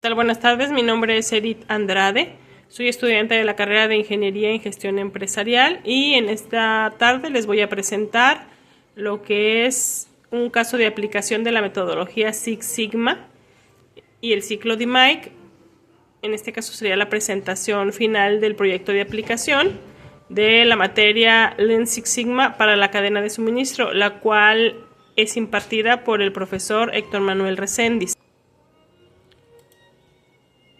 Tal? Buenas tardes, mi nombre es Edith Andrade, soy estudiante de la carrera de Ingeniería en Gestión Empresarial y en esta tarde les voy a presentar lo que es un caso de aplicación de la metodología Six Sigma y el ciclo DMAIC. En este caso sería la presentación final del proyecto de aplicación de la materia Lean Six Sigma para la cadena de suministro, la cual es impartida por el profesor Héctor Manuel Reséndiz.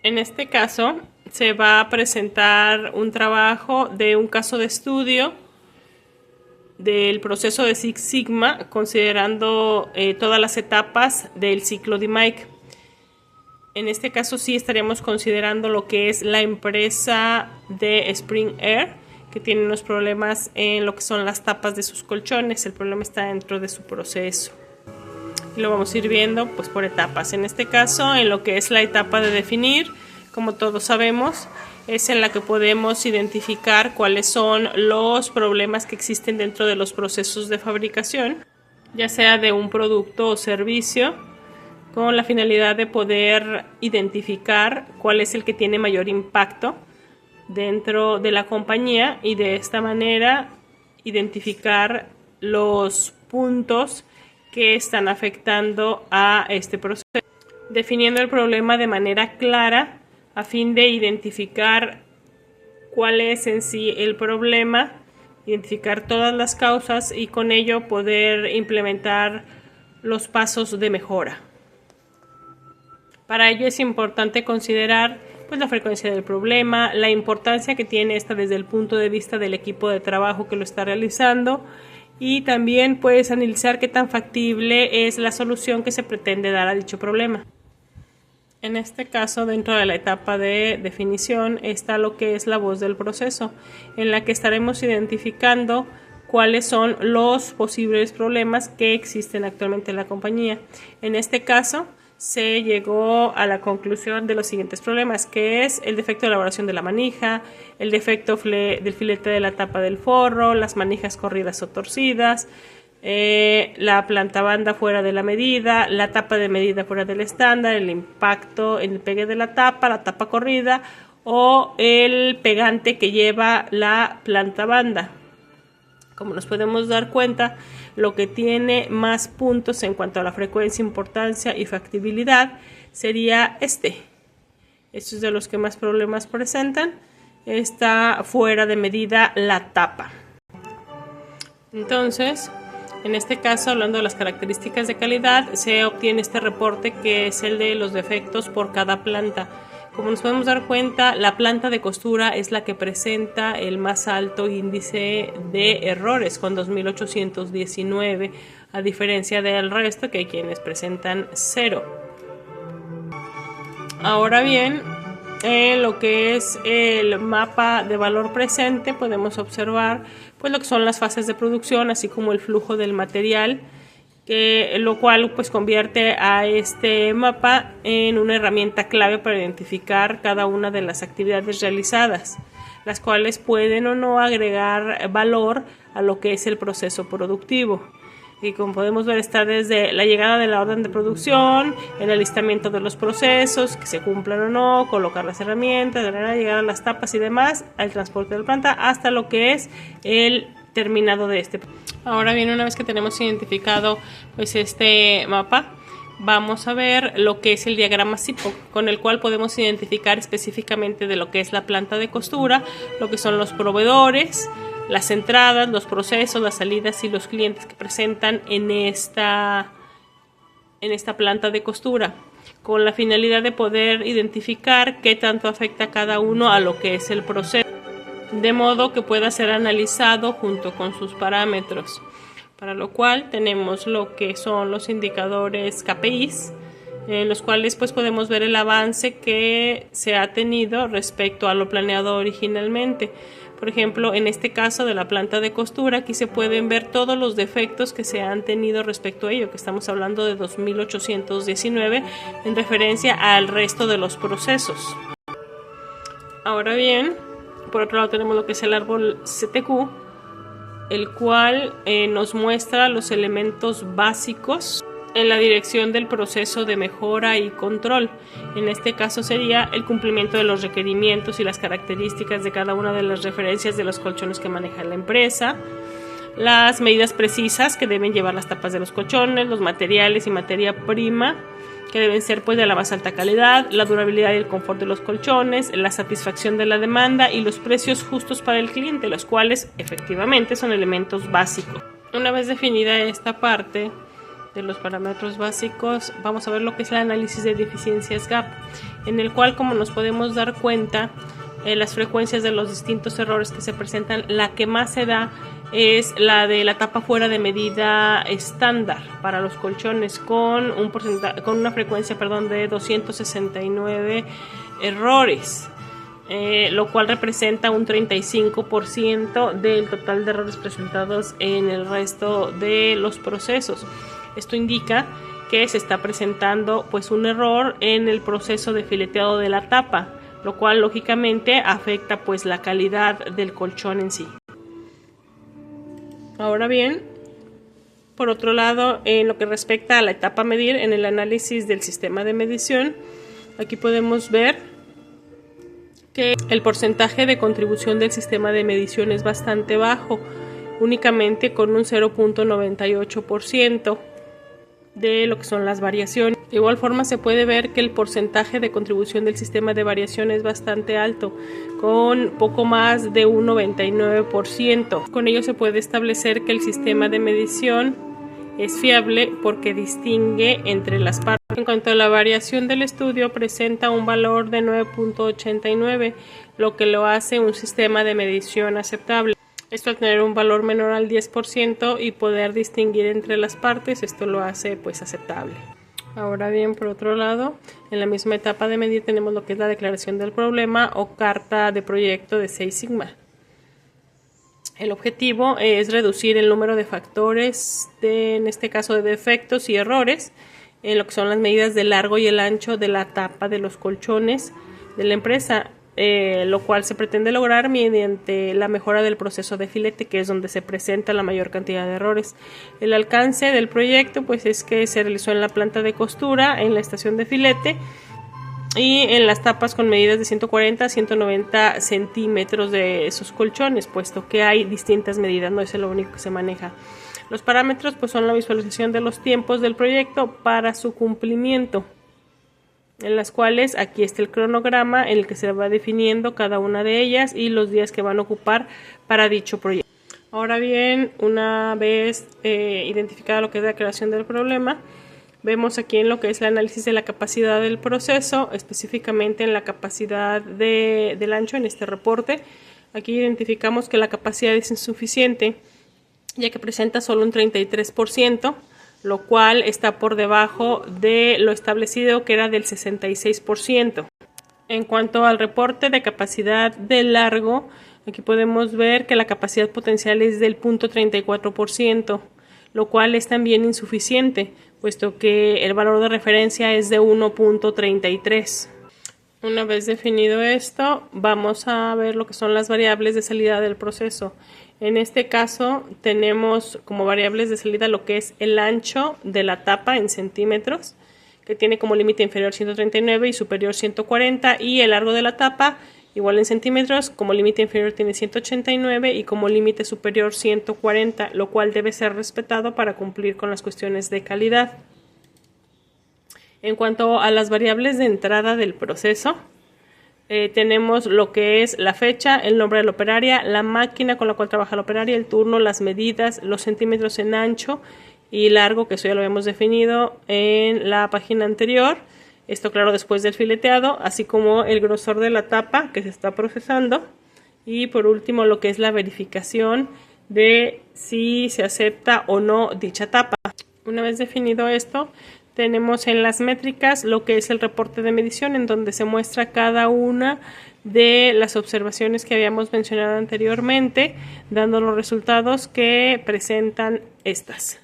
En este caso se va a presentar un trabajo de un caso de estudio del proceso de Six Sigma, considerando todas las etapas del ciclo DMAIC. En este caso sí estaríamos considerando lo que es la empresa de Spring Air, que tiene unos problemas en lo que son las tapas de sus colchones. El problema está dentro de su proceso. Y lo vamos a ir viendo pues por etapas. En este caso, en lo que es la etapa de definir, como todos sabemos, es en la que podemos identificar cuáles son los problemas que existen dentro de los procesos de fabricación, ya sea de un producto o servicio, con la finalidad de poder identificar cuál es el que tiene mayor impacto dentro de la compañía y de esta manera identificar los puntos que están afectando a este proceso, definiendo el problema de manera clara a fin de identificar cuál es en sí el problema, identificar todas las causas y con ello poder implementar los pasos de mejora. Para ello es importante considerar pues la frecuencia del problema, la importancia que tiene esta desde el punto de vista del equipo de trabajo que lo está realizando, y también puedes analizar qué tan factible es la solución que se pretende dar a dicho problema. En este caso, dentro de la etapa de definición está lo que es la voz del proceso, en la que estaremos identificando cuáles son los posibles problemas que existen actualmente en la compañía. En este caso, se llegó a la conclusión de los siguientes problemas, que es el defecto de elaboración de la manija, el defecto del filete de la tapa del forro, las manijas corridas o torcidas, la plantabanda fuera de la medida, la tapa de medida fuera del estándar, el impacto en el pegue de la tapa corrida o el pegante que lleva la plantabanda. Como nos podemos dar cuenta, lo que tiene más puntos en cuanto a la frecuencia, importancia y factibilidad sería este. Estos es de los que más problemas presentan. Está fuera de medida la tapa. Entonces, en este caso, hablando de las características de calidad, se obtiene este reporte que es el de los defectos por cada planta. Como nos podemos dar cuenta, la planta de costura es la que presenta el más alto índice de errores, con 2.819, a diferencia del resto, que hay quienes presentan 0. Ahora bien, en lo que es el mapa de valor presente, podemos observar pues lo que son las fases de producción, así como el flujo del material, lo cual pues convierte a este mapa en una herramienta clave para identificar cada una de las actividades realizadas, las cuales pueden o no agregar valor a lo que es el proceso productivo. Y como podemos ver, está desde la llegada de la orden de producción, el alistamiento de los procesos, que se cumplan o no, colocar las herramientas, llegar a las tapas y demás, al transporte de la planta, hasta lo que es el terminado de este. Ahora bien, una vez que tenemos identificado pues este mapa, vamos a ver lo que es el diagrama SIPO, con el cual podemos identificar específicamente de lo que es la planta de costura, lo que son los proveedores, las entradas, los procesos, las salidas y los clientes que presentan en esta planta de costura, con la finalidad de poder identificar qué tanto afecta cada uno a lo que es el proceso, de modo que pueda ser analizado junto con sus parámetros, para lo cual tenemos lo que son los indicadores KPIs, en los cuales pues podemos ver el avance que se ha tenido respecto a lo planeado originalmente. Por ejemplo, en este caso de la planta de costura, aquí se pueden ver todos los defectos que se han tenido respecto a ello, que estamos hablando de 2.819 en referencia al resto de los procesos. Ahora bien, por otro lado tenemos lo que es el árbol CTQ, el cual nos muestra los elementos básicos en la dirección del proceso de mejora y control. En este caso sería el cumplimiento de los requerimientos y las características de cada una de las referencias de los colchones que maneja la empresa, las medidas precisas que deben llevar las tapas de los colchones, los materiales y materia prima que deben ser pues de la más alta calidad, la durabilidad y el confort de los colchones, la satisfacción de la demanda y los precios justos para el cliente, los cuales efectivamente son elementos básicos. Una vez definida esta parte de los parámetros básicos, vamos a ver lo que es el análisis de deficiencias GAP, en el cual, como nos podemos dar cuenta, las frecuencias de los distintos errores que se presentan, la que más se da es la de la tapa fuera de medida estándar para los colchones con una frecuencia de 269 errores, lo cual representa un 35% del total de errores presentados en el resto de los procesos. Esto indica que se está presentando pues un error en el proceso de fileteado de la tapa, lo cual lógicamente afecta pues la calidad del colchón en sí. Ahora bien, por otro lado, en lo que respecta a la etapa a medir, en el análisis del sistema de medición, aquí podemos ver que el porcentaje de contribución del sistema de medición es bastante bajo, únicamente con un 0.98% de lo que son las variaciones. De igual forma se puede ver que el porcentaje de contribución del sistema de variación es bastante alto, con poco más de un 99%. Con ello se puede establecer que el sistema de medición es fiable porque distingue entre las partes. En cuanto a la variación del estudio, presenta un valor de 9.89, lo que lo hace un sistema de medición aceptable. Esto al tener un valor menor al 10% y poder distinguir entre las partes, esto lo hace pues aceptable. Ahora bien, por otro lado, en la misma etapa de medir tenemos lo que es la declaración del problema o carta de proyecto de 6 sigma. El objetivo es reducir el número de factores, en este caso de defectos y errores, en lo que son las medidas de largo y el ancho de la tapa de los colchones de la empresa. Lo cual se pretende lograr mediante la mejora del proceso de filete, que es donde se presenta la mayor cantidad de errores. El alcance del proyecto pues es que se realizó en la planta de costura, en la estación de filete y en las tapas con medidas de 140 a 190 centímetros de esos colchones, puesto que hay distintas medidas, no es lo único que se maneja. Los parámetros pues son la visualización de los tiempos del proyecto para su cumplimiento, en las cuales aquí está el cronograma en el que se va definiendo cada una de ellas y los días que van a ocupar para dicho proyecto. Ahora bien, una vez identificada lo que es la creación del problema, vemos aquí en lo que es el análisis de la capacidad del proceso, específicamente en la capacidad del ancho en este reporte. Aquí identificamos que la capacidad es insuficiente, ya que presenta solo un 33%, lo cual está por debajo de lo establecido, que era del 66%. En cuanto al reporte de capacidad de largo, aquí podemos ver que la capacidad potencial es del 0.34%, lo cual es también insuficiente, puesto que el valor de referencia es de 1.33. Una vez definido esto, vamos a ver lo que son las variables de salida del proceso. En este caso tenemos como variables de salida lo que es el ancho de la tapa en centímetros, que tiene como límite inferior 139 y superior 140, y el largo de la tapa igual en centímetros, como límite inferior tiene 189 y como límite superior 140, lo cual debe ser respetado para cumplir con las cuestiones de calidad. En cuanto a las variables de entrada del proceso, tenemos lo que es la fecha, el nombre de la operaria, la máquina con la cual trabaja la operaria, el turno, las medidas, los centímetros en ancho y largo, que eso ya lo habíamos definido en la página anterior. Esto claro después del fileteado, así como el grosor de la tapa que se está procesando. Y por último lo que es la verificación de si se acepta o no dicha tapa. Una vez definido esto, tenemos en las métricas lo que es el reporte de medición, en donde se muestra cada una de las observaciones que habíamos mencionado anteriormente, dando los resultados que presentan estas.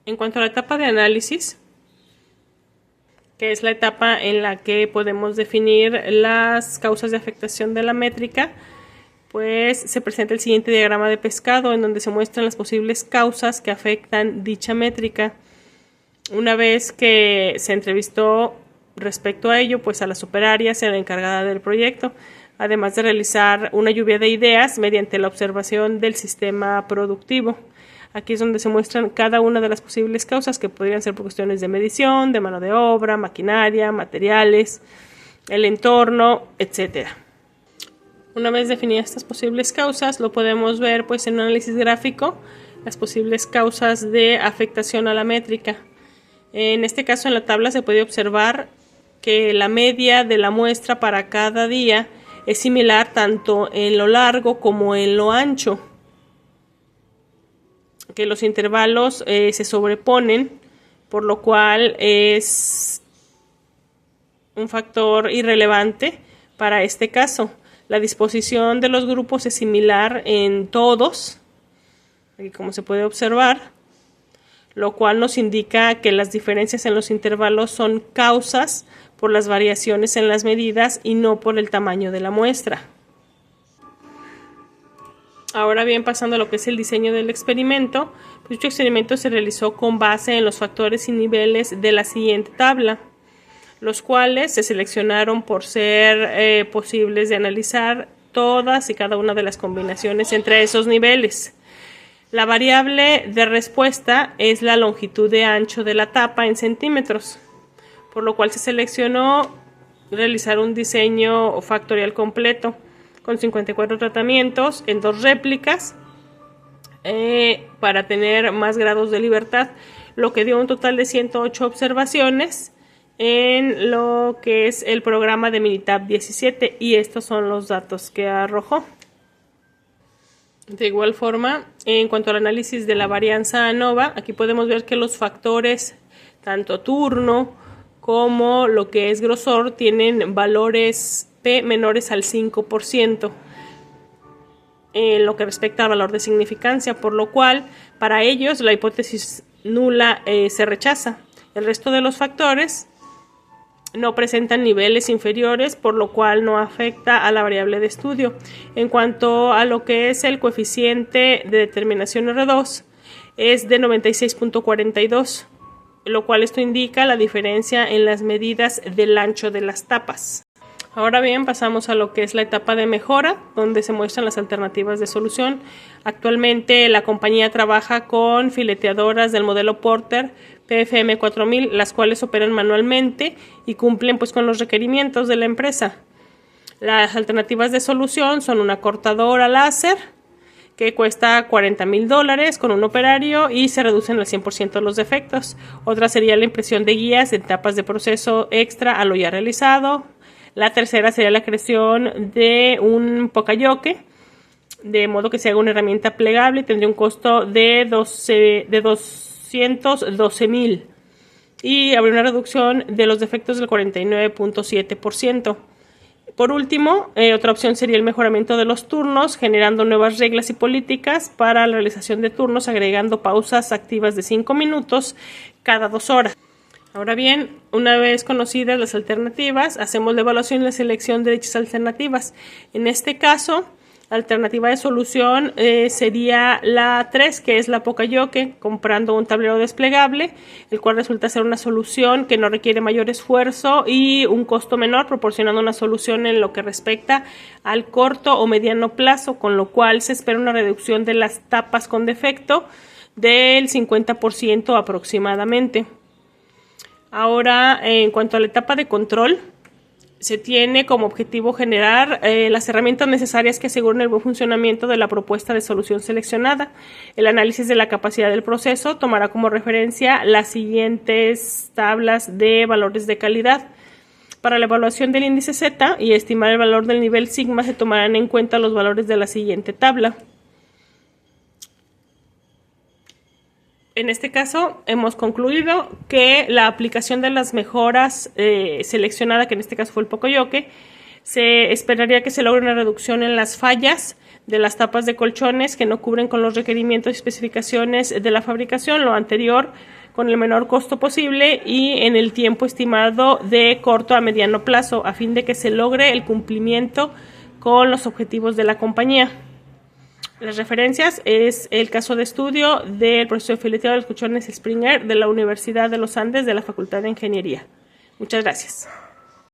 En cuanto a la etapa de análisis, que es la etapa en la que podemos definir las causas de afectación de la métrica, pues se presenta el siguiente diagrama de pescado, en donde se muestran las posibles causas que afectan dicha métrica. Una vez que se entrevistó respecto a ello, pues a la superaria, a la encargada del proyecto, además de realizar una lluvia de ideas mediante la observación del sistema productivo. Aquí es donde se muestran cada una de las posibles causas, que podrían ser por cuestiones de medición, de mano de obra, maquinaria, materiales, el entorno, etcétera. Una vez definidas estas posibles causas, lo podemos ver pues en un análisis gráfico, las posibles causas de afectación a la métrica. En este caso, en la tabla se puede observar que la media de la muestra para cada día es similar tanto en lo largo como en lo ancho, que los intervalos se sobreponen, por lo cual es un factor irrelevante para este caso. La disposición de los grupos es similar en todos, aquí como se puede observar, lo cual nos indica que las diferencias en los intervalos son causas por las variaciones en las medidas y no por el tamaño de la muestra. Ahora bien, pasando a lo que es el diseño del experimento, pues dicho experimento se realizó con base en los factores y niveles de la siguiente tabla, los cuales se seleccionaron por ser posibles de analizar todas y cada una de las combinaciones entre esos niveles. La variable de respuesta es la longitud de ancho de la tapa en centímetros, por lo cual se seleccionó realizar un diseño factorial completo con 54 tratamientos en 2 réplicas para tener más grados de libertad, lo que dio un total de 108 observaciones en lo que es el programa de Minitab 17, y estos son los datos que arrojó. De igual forma, en cuanto al análisis de la varianza ANOVA, aquí podemos ver que los factores, tanto turno como lo que es grosor, tienen valores P menores al 5% en lo que respecta al valor de significancia, por lo cual para ellos la hipótesis nula se rechaza. El resto de los factores no presentan niveles inferiores, por lo cual no afecta a la variable de estudio. En cuanto a lo que es el coeficiente de determinación R2, es de 96.42, lo cual esto indica la diferencia en las medidas del ancho de las tapas. Ahora bien, pasamos a lo que es la etapa de mejora, donde se muestran las alternativas de solución. Actualmente la compañía trabaja con fileteadoras del modelo Porter PFM 4000, las cuales operan manualmente y cumplen pues con los requerimientos de la empresa. Las alternativas de solución son una cortadora láser que cuesta $40,000 con un operario y se reducen al 100% los defectos. Otra sería la impresión de guías en etapas de proceso extra a lo ya realizado. La tercera sería la creación de un pocayoke, de modo que se haga una herramienta plegable, y tendría un costo de 212,000 y habría una reducción de los defectos del 49.7%. Por último, otra opción sería el mejoramiento de los turnos, generando nuevas reglas y políticas para la realización de turnos, agregando pausas activas de 5 minutos cada 2 horas. Ahora bien, una vez conocidas las alternativas, hacemos la evaluación y la selección de dichas alternativas. En este caso, la alternativa de solución sería la 3, que es la pocayoke, comprando un tablero desplegable, el cual resulta ser una solución que no requiere mayor esfuerzo y un costo menor, proporcionando una solución en lo que respecta al corto o mediano plazo, con lo cual se espera una reducción de las tapas con defecto del 50% aproximadamente. Ahora, en cuanto a la etapa de control, se tiene como objetivo generar las herramientas necesarias que aseguren el buen funcionamiento de la propuesta de solución seleccionada. El análisis de la capacidad del proceso tomará como referencia las siguientes tablas de valores de calidad. Para la evaluación del índice Z y estimar el valor del nivel sigma, se tomarán en cuenta los valores de la siguiente tabla. En este caso, hemos concluido que la aplicación de las mejoras seleccionada, que en este caso fue el pocayoke, se esperaría que se logre una reducción en las fallas de las tapas de colchones que no cubren con los requerimientos y especificaciones de la fabricación, lo anterior con el menor costo posible y en el tiempo estimado de corto a mediano plazo, a fin de que se logre el cumplimiento con los objetivos de la compañía. Las referencias es el caso de estudio del proceso de fileteo de los colchones Springer de la Universidad de los Andes de la Facultad de Ingeniería. Muchas gracias.